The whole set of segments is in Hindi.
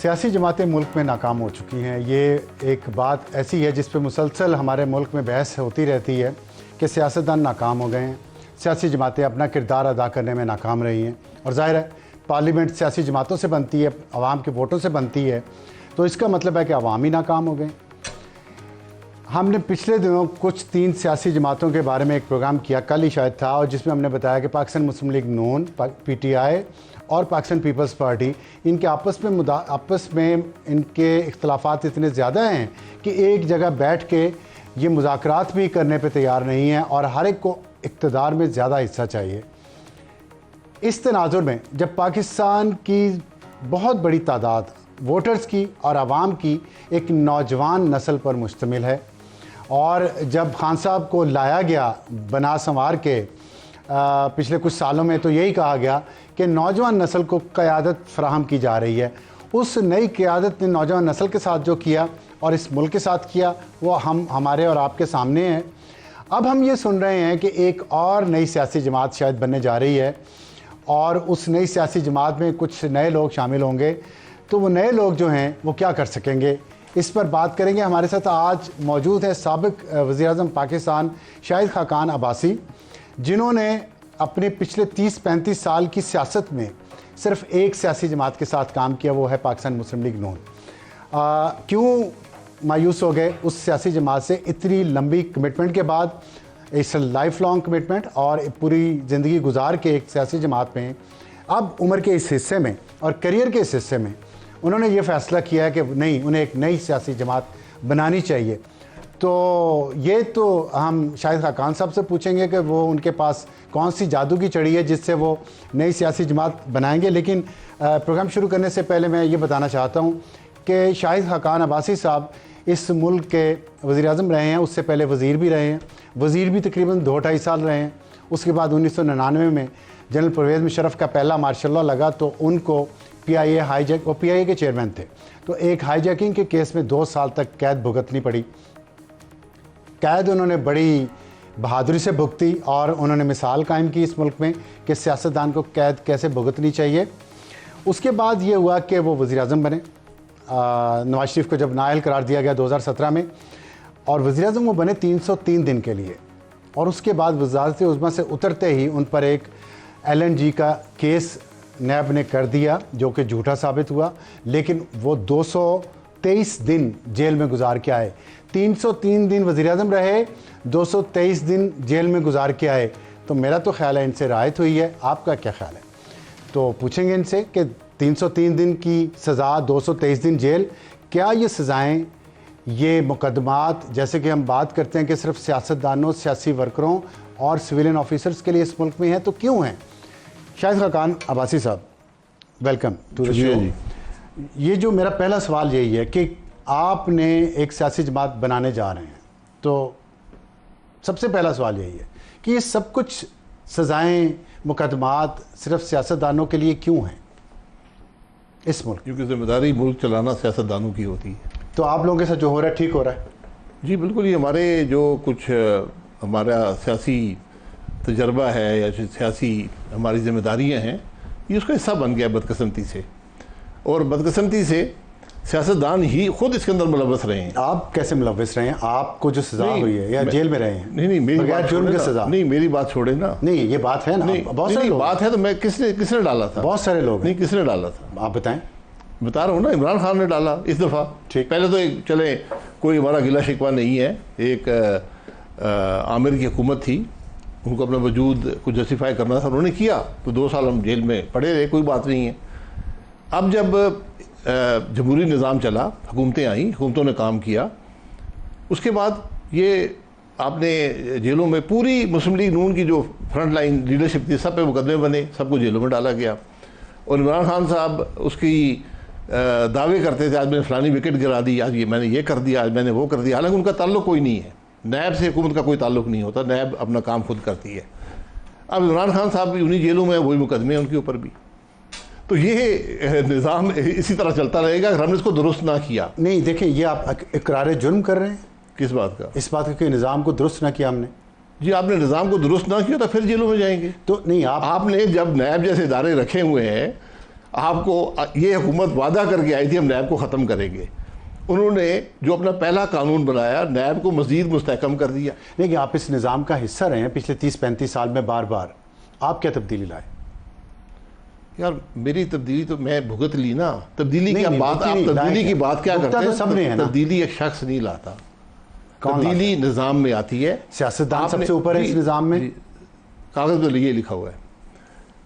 सियासी जमातें मुल्क में नाकाम हो चुकी हैं। ये एक बात ऐसी है जिस पे मुसलसल हमारे मुल्क में बहस होती रहती है कि सियासतदान नाकाम हो गए हैं, सियासी जमातें अपना किरदार अदा करने में नाकाम रही हैं। और ज़ाहिर है पार्लियामेंट सियासी जमातों से बनती है, आवाम के वोटों से बनती है, तो इसका मतलब है कि अवाम ही नाकाम हो गए। हमने पिछले दिनों कुछ 3 सियासी जमातों के बारे में एक प्रोग्राम किया, कल ही शायद था, और जिसमें हमने बताया कि पाकिस्तान मुस्लिम लीग नून, PTI और पाकिस्तान पीपल्स पार्टी, इनके आपस में इनके इख्तलाफात इतने ज़्यादा हैं कि एक जगह बैठ के ये मुज़ाकरात भी करने पे तैयार नहीं हैं और हर एक को इक़्तिदार में ज़्यादा हिस्सा चाहिए। इस तनाजुर में जब पाकिस्तान की बहुत बड़ी तादाद वोटर्स की और आवाम की एक नौजवान नस्ल पर मुश्तमिल है, और जब खान साहब को लाया गया बना संवार के पिछले कुछ सालों में, तो यही कहा गया कि नौजवान नस्ल को क़यादत फ़राहम की जा रही है। उस नई क़यादत ने नौजवान नस्ल के साथ जो किया और इस मुल्क के साथ किया वो हमारे और आपके सामने है। अब हम ये सुन रहे हैं कि एक और नई सियासी जमात शायद बनने जा रही है और उस नई सियासी जमात में कुछ नए लोग शामिल होंगे। तो वो नए लोग जो हैं वो क्या कर सकेंगे, इस पर बात करेंगे। हमारे साथ आज मौजूद है साबिक वज़ीर-ए-आज़म पाकिस्तान शाहिद खाकान अब्बासी, जिन्होंने अपने पिछले 30-35 साल की सियासत में सिर्फ एक सियासी जमात के साथ काम किया, वो है पाकिस्तान मुस्लिम लीग नून। क्यों मायूस हो गए उस सियासी जमात से इतनी लंबी कमिटमेंट के बाद, इस लाइफ लॉन्ग कमिटमेंट और पूरी ज़िंदगी गुजार के एक सियासी जमात में अब उम्र के इस हिस्से में और करियर के इस हिस्से में उन्होंने ये फ़ैसला किया है कि नहीं, उन्हें एक नई सियासी जमात बनानी चाहिए। तो ये तो हम शाहिद खाकान साहब से पूछेंगे कि वो उनके पास कौन सी जादू की छड़ी है जिससे वो नई सियासी जमात बनाएंगे। लेकिन प्रोग्राम शुरू करने से पहले मैं ये बताना चाहता हूँ कि शाहिद खाकान अब्बासी साहब इस मुल्क के वज़ीर-ए-आज़म रहे हैं, उससे पहले वज़ीर भी रहे हैं, वज़ीर भी तकरीबन 2-2.5 साल रहे हैं। उसके बाद 1999 में जनरल परवेज़ मुशर्रफ का पहला मार्शल लॉ लगा तो उनको PIA हाईजैक, वो PIA के चेयरमैन थे, तो एक हाईजैकिंग के केस में 2 साल तक कैद भुगतनी पड़ी। कैद उन्होंने बड़ी बहादुरी से भुगती और उन्होंने मिसाल कायम की इस मुल्क में कि सियासतदान को कैद कैसे भुगतनी चाहिए। उसके बाद ये हुआ कि वो वज़ीर-ए-आज़म बने। नवाज शरीफ को जब नाअहल करार दिया गया 2017 में, और वज़ीर-ए-आज़म वो बने 303 दिन के लिए, और उसके बाद वज़ारत उज़्मा से उतरते ही उन पर एक LNG का केस नैब ने कर दिया जो कि झूठा साबित हुआ, लेकिन वो 223 दिन जेल में गुजार के आए। 303 दिन वज़ीर-ए-आज़म रहे, 223 दिन जेल में गुजार के आए। तो मेरा तो ख्याल है इनसे राहत हुई है, आपका क्या ख्याल है? तो पूछेंगे इनसे कि 303 दिन की सज़ा, 223 दिन जेल, क्या ये सज़ाएँ, ये मुकदमात, जैसे कि हम बात करते हैं कि सिर्फ सियासतदानों, सियासी वर्करों और सिविलियन ऑफिसर्स के लिए इस मुल्क में हैं, तो क्यों हैं? शाहिद खाकान अब्बासी साहब, वेलकम टू द शो। ये जो मेरा पहला सवाल यही है कि आपने एक सियासी जमात बनाने जा रहे हैं, तो सबसे पहला सवाल यही है कि ये सब कुछ सज़ाएँ, मुकदमात सिर्फ सियासतदानों के लिए क्यों हैं इस मुल्क? क्योंकि जिम्मेदारी मुल्क चलाना सियासतदानों की होती है। तो आप लोगों के साथ जो हो रहा है ठीक हो रहा है? जी बिल्कुल, ये हमारे जो कुछ हमारा सियासी तजर्बा है या सियासी हमारी जिम्मेदारियां हैं, ये उसका हिस्सा बन गया बदकिस्मती से, और बदकिस्मती से सियासतदान ही खुद इसके अंदर मुलव्वस रहे हैं। आप कैसे मुलव्वस रहे हैं? आपको जो सजा हुई है या जेल में रहे हैं? नहीं, मेरी जुर्म की सजा नहीं, मेरी बात छोड़े ना। नहीं, ये बात है ना, बहुत सारे बात है तो मैं किसने डाला था? बहुत सारे लोग नहीं, किसने डाला था आप बताएं? बता रहा हूँ ना, इमरान खान ने डाला इस दफ़ा। ठीक, पहले तो एक चले, कोई हमारा गिला शिकवा नहीं है, एक आमिर की हुकूमत थी, उनको अपना वजूद कुछ जस्टिफाई करना था, उन्होंने किया, तो 2 साल हम जेल में पड़े रहे, कोई बात नहीं है। अब जब जमहूरी निज़ाम चला, हुकूमतें आई, हुकूमतों ने काम किया, उसके बाद ये आपने जेलों में पूरी मुस्लिम लीग नून की जो फ्रंट लाइन लीडरशिप थी, सब पे मुकदमे बने, सबको जेलों में डाला गया। और इमरान खान साहब उसकी दावे करते थे, आज मैंने फलानी विकेट गिरा दी, आज ये मैंने ये कर दिया, आज मैंने वो कर दिया, हालांकि उनका ताल्लुक कोई नहीं है, नैब से हुकूमत का कोई ताल्लुक नहीं होता, नैब अपना काम खुद करती है। अब इमरान खान साहब भी उन्हीं जेलों में, वही मुकदमे हैं उनके ऊपर भी। तो ये निज़ाम इसी तरह चलता रहेगा अगर हमने इसको दुरुस्त ना किया। नहीं, देखिए, ये आप इकरार जुर्म कर रहे हैं। किस बात का? इस बात का कि निज़ाम को दुरुस्त ना किया हमने। जी, आपने निज़ाम को दुरुस्त ना किया तो फिर जेलों में जाएंगे। तो नहीं, आपने जब नैब जैसे इदारे रखे हुए हैं, आपको ये हुकूमत वादा करके आई थी हम नैब को ख़त्म करेंगे, उन्होंने जो अपना पहला कानून बनाया नैब को मज़ीद मुस्तहकम कर दिया। लेकिन आप इस निज़ाम का हिस्सा रहे हैं पिछले 30-35 साल में बार बार, आप क्या तब्दीली लाए? यार मेरी तब्दीली तो मैं भुगत ली ना, तब्दीली की बात, आप नहीं, तब्दीली की बात क्या करते हैं? तो सबने है ना। तब्दीली एक शख्स नहीं लाता, तब्दीली निज़ाम में आती है। सियासतदान सबसे ऊपर है इस निज़ाम में, कागज़ में ये लिखा हुआ है।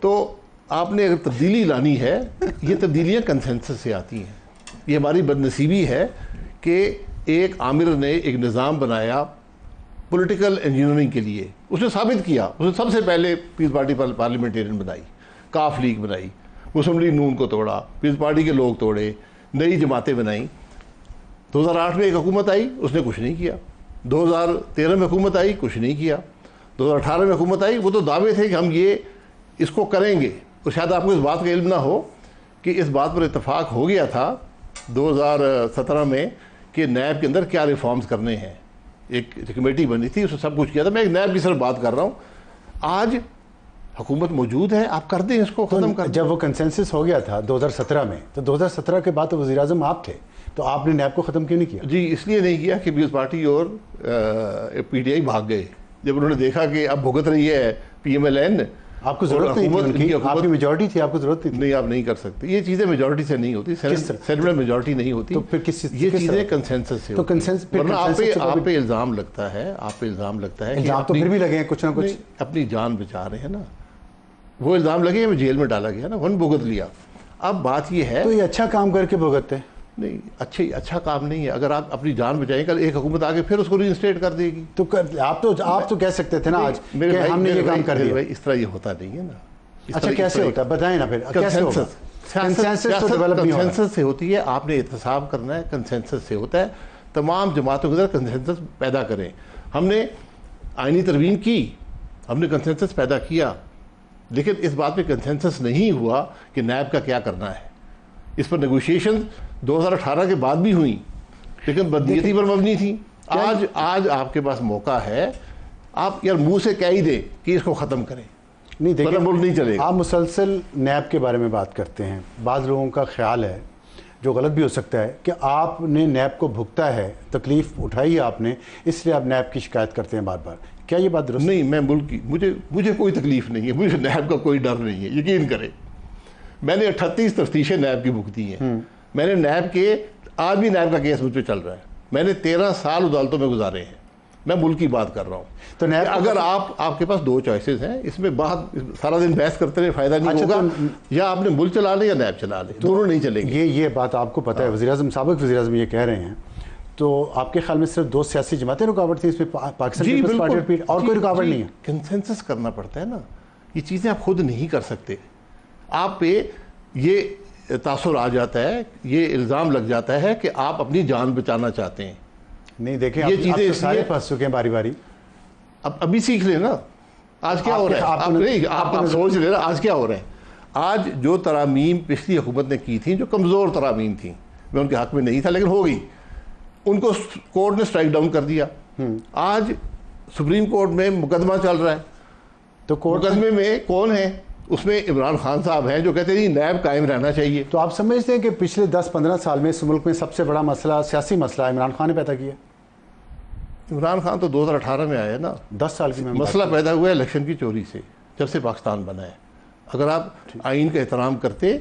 तो आपने अगर तब्दीली लानी है, ये तब्दीलियाँ कंसेंसस से आती हैं। ये हमारी बदनसीबी है कि एक आमिर ने एक निज़ाम बनाया पॉलिटिकल इंजीनियरिंग के लिए, उसने साबित किया, उसने सबसे पहले पीस पार्टी पार्लियामेंटेरियन बनाई, काफ लीग बनाई, मुस्लिम लीग नून को तोड़ा, पीस पार्टी के लोग तोड़े, नई जमातें बनाई। 2008 में एक हुकूमत आई, उसने कुछ नहीं किया। 2013 में हुकूमत आई, कुछ नहीं किया। 2018 में हुकूमत आई, वो तो दावे थे कि हम ये इसको करेंगे। तो शायद आपको इस बात का इल्म ना हो कि इस बात पर इत्तफाक हो गया था 2017 में कि नैब के अंदर क्या रिफॉर्म्स करने हैं। एक कमेटी बनी थी, उसने सब कुछ किया था। मैं एक नैब की सिर्फ बात कर रहा हूँ। आज हुकूमत मौजूद है, आप कर दें इसको ख़त्म कर। जब वो कंसेंसस हो गया था 2017 में, तो 2017 के बाद तो वज़ीर आज़म आप थे, तो आपने नैब को ख़त्म क्यों नहीं किया? जी इसलिए नहीं किया कि पीपल्स पार्टी और PTI भाग गए। जब उन्होंने देखा कि अब भुगत रही है PMLN, आपको जरूरत नहीं थी उनकी, आपकी मेजॉरिटी थी, आपको जरूरत नहीं थी। नहीं, आप नहीं कर सकते। ये चीज़ें मेजॉरिटी से नहीं होती, सेनेट में मेजॉरिटी नहीं होती। तो फिर किस ये चीज़ें कंसेंसस से तो कंसेंसस वरना आप पे इल्ज़ाम लगता है, आप पे इल्ज़ाम लगता है। इल्ज़ाम तो फिर भी लगे हैं कुछ ना कुछ, अपनी जान बचा रहे हैं ना। वो इल्ज़ाम लगे, हमें जेल में डाला गया ना, वन भुगत लिया। अब बात ये है, तो ये अच्छा काम करके भुगतते हैं। नहीं, अच्छा काम नहीं है। अगर आप अपनी जान बचाएं, कल एक हुकूमत आके फिर उसको रीइंस्टेट कर देगी। तो आप तो कह सकते थे ना आज मेरे भाई, हमने ये काम कर दिया। इस तरह ये होता नहीं है ना। अच्छा कैसे होता है बताएं ना फिर, कैसे होगा? कंसेंसस तो डेवलप नहीं होगा। कंसेंसस से होती है, आपने एहतसाब करना है, कंसेंसस से होता है। तमाम जमातों के अंदर कंसेंसस पैदा करें। हमने आईनी तरवीन की, हमने कंसेंसस पैदा किया, लेकिन इस बात पे कंसेंसस नहीं हुआ कि नैब का क्या करना है। इस पर नेगोशिएशन 2018 के बाद भी हुई, लेकिन बदनीयती पर मबनी थी। आज आपके पास मौका है, आप यार मुंह से कह ही दें कि इसको ख़त्म करें। नहीं देखिए, नहीं चलेगा। आप मुसलसल नैब के बारे में बात करते हैं। बाज़ लोगों का ख्याल है, जो गलत भी हो सकता है, कि आपने नैब को भुगता है, तकलीफ उठाई है आपने, इसलिए आप नैब की शिकायत करते हैं बार बार। क्या ये बात दुरुस्त? नहीं, मैं मुल्क की, मुझे कोई तकलीफ नहीं है, मुझे नैब का कोई डर नहीं है, यकीन करें। मैंने 38 तफ्तीशें नैब की भुगती हैं। मैंने नैब के, आज भी नैब का केस मुझ पर चल रहा है। मैंने 13 साल अदालतों में गुजारे हैं। मैं मुल्क की बात कर रहा हूँ। तो नैब अगर आपके पास दो चॉइसेस हैं, इसमें बात सारा दिन बहस करते रहे फायदा नहीं होगा। तो या आपने मुल्क चला ले या नैब चला ले, दोनों नहीं चलेंगे। ये बात आपको पता है, वज़ीर-ए-आज़म, साबिक़ वज़ीर-ए-आज़म ये कह रहे हैं। तो आपके ख्याल में सिर्फ 2 सियासी जमातें रुकावट थी इसमें, पाकिस्तान पीपल्स पार्टी और कोई रुकावट नहीं है? कंसेंसस करना पड़ता है ना, ये चीज़ें आप खुद नहीं कर सकते। आप पे ये तासुर आ जाता है, ये इल्ज़ाम लग जाता है कि आप अपनी जान बचाना चाहते हैं। नहीं देखें, ये चीज़ें तो सारे फंस चुके हैं बारी बारी। अब अभी सीख लेना आज क्या हो रहा है। आप सोच लेना आज क्या हो रहा है। आज जो तरामीम पिछली हुकूमत ने की थी, जो कमज़ोर तरामीम थी, मैं उनके हक़ में नहीं था, लेकिन हो गई, उनको कोर्ट ने स्ट्राइक डाउन कर दिया। आज सुप्रीम कोर्ट में मुकदमा चल रहा है, तो मुकदमे में कौन है? उसमें इमरान खान साहब हैं, जो कहते हैं नैब कायम रहना चाहिए। तो आप समझते हैं कि पिछले 10-15 साल में इस मुल्क में सबसे बड़ा मसला, सियासी मसला, इमरान खान ने पैदा किया? इमरान खान तो 2018 में आया ना। 10 साल की मसला पैदा हुआ है इलेक्शन की चोरी से, जब से पाकिस्तान बना है। अगर आप आइन का एहतराम करते,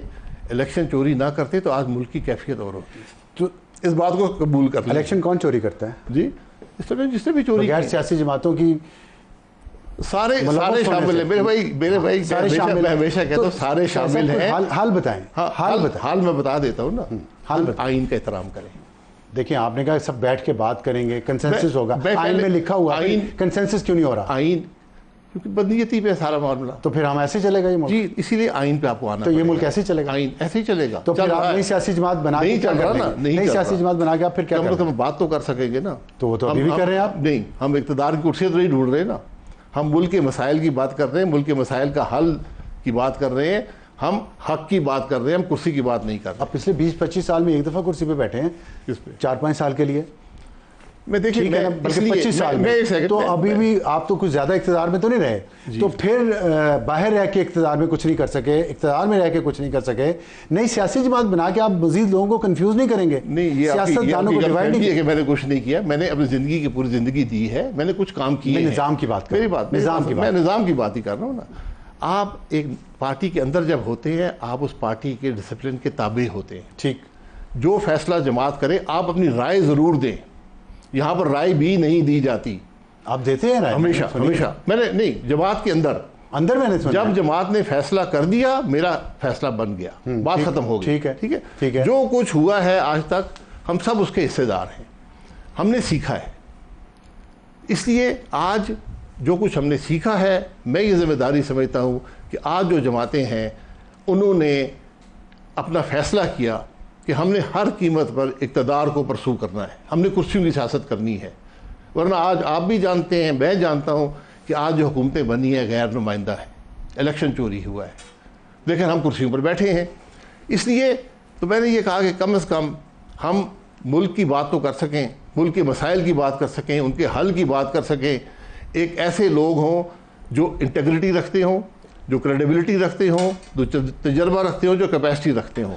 इलेक्शन चोरी ना करते, तो आज मुल्क की कैफियत और होती। तो इस बात को कबूल कर। इलेक्शन कौन चोरी करता है जी? इस तरह जिसने भी चोरी, गैर सियासी जमातों की सारे शामिल है। मेरे भाई सारे शामिल, मैं हमेशा कहता हूँ सारे शामिल हैं। हाल बताएं। हाल मैं बता देता हूँ ना। हाल आइन का एहतराम करें। देखिए, आपने कहा सब बैठ के बात करेंगे, कंसेंसस होगा, आइन में लिखा हुआ, कंसेंसस क्यों नहीं हो रहा? आइन क्योंकि बदनीयती पे सारा मामला। तो फिर हम ऐसे चलेगा ये मुल्क? जी, इसीलिए आइन पे आपको आना। तो ये मुल्क ऐसे चलेगा? आइन ऐसे ही चलेगा। तो फिर आप नई सियासी जमात बना के क्या कर रहे हैं? नई सियासी जमात बना के आप फिर क्या कर रहे हैं? बात तो कर सकेंगे ना। तो वो तो अभी भी कर रहे हैं आप। नहीं, हम इक़्तिदार की कुर्सी तो नहीं ढूंढ रहे ना, हम मुल्क के मसाइल की बात कर रहे हैं, मुल्क के मसाइल का हल की बात कर रहे हैं, हम हक की बात कर रहे हैं, हम कुर्सी की बात नहीं कर रहे। अब पिछले 20-25 साल में एक दफ़ा कुर्सी पे बैठे हैं, 4-5 साल के लिए। मैं देखिए ठीक है ना, बल्कि 25 साल में तो अभी भी आप तो कुछ ज़्यादा इक़्तिदार में तो नहीं रहे, तो फिर बाहर रह के इक़्तिदार में कुछ नहीं कर सके, इक़्तिदार में रह के कुछ नहीं कर सके, नई सियासी जमात बना के आप मजीद लोगों को कंफ्यूज नहीं करेंगे? नहीं, ये सियासतदानों को डिवाइड नहीं किया कि मैंने कुछ नहीं किया, मैंने अपनी ज़िंदगी की पूरी ज़िंदगी दी है, मैंने कुछ काम किए हैं। निज़ाम की बात, मेरी बात, मैं निज़ाम की बात ही कर रहा हूँ ना। आप एक पार्टी के अंदर जब होते हैं, आप उस पार्टी के डिसिप्लिन के ताबे होते हैं। ठीक, जो फैसला जमात करे, आप अपनी राय ज़रूर दें। यहाँ पर राय भी नहीं दी जाती। आप देते हैं राय? हमेशा हमेशा। मैंने नहीं, जमात के अंदर मैंने सुना। जब जमात ने फैसला कर दिया, मेरा फैसला बन गया, बात खत्म हो गई। ठीक है, ठीक है, ठीक है। जो कुछ हुआ है आज तक, हम सब उसके हिस्सेदार हैं, हमने सीखा है। इसलिए आज जो कुछ हमने सीखा है, मैं ये जिम्मेदारी समझता हूँ कि आज जो जमातें हैं, उन्होंने अपना फैसला किया कि हमने हर कीमत पर इक़्तिदार को परसू करना है, हमने कुर्सियों की सियासत करनी है। वरना आज आप भी जानते हैं, मैं जानता हूँ कि आज जो हुकूमतें बनी है गैर नुमाइंदा है, इलेक्शन चोरी हुआ है, लेकिन हम कुर्सियों पर बैठे हैं। इसलिए तो मैंने ये कहा कि कम से कम हम मुल्क की बात तो कर सकें, मुल्क के मसाइल की बात कर सकें, उनके हल की बात कर सकें। एक ऐसे लोग हों जो इंटेग्रिटी रखते हों, जो क्रेडिबिलिटी रखते हों, जो तजर्बा रखते हों, जो कैपेसिटी रखते हों।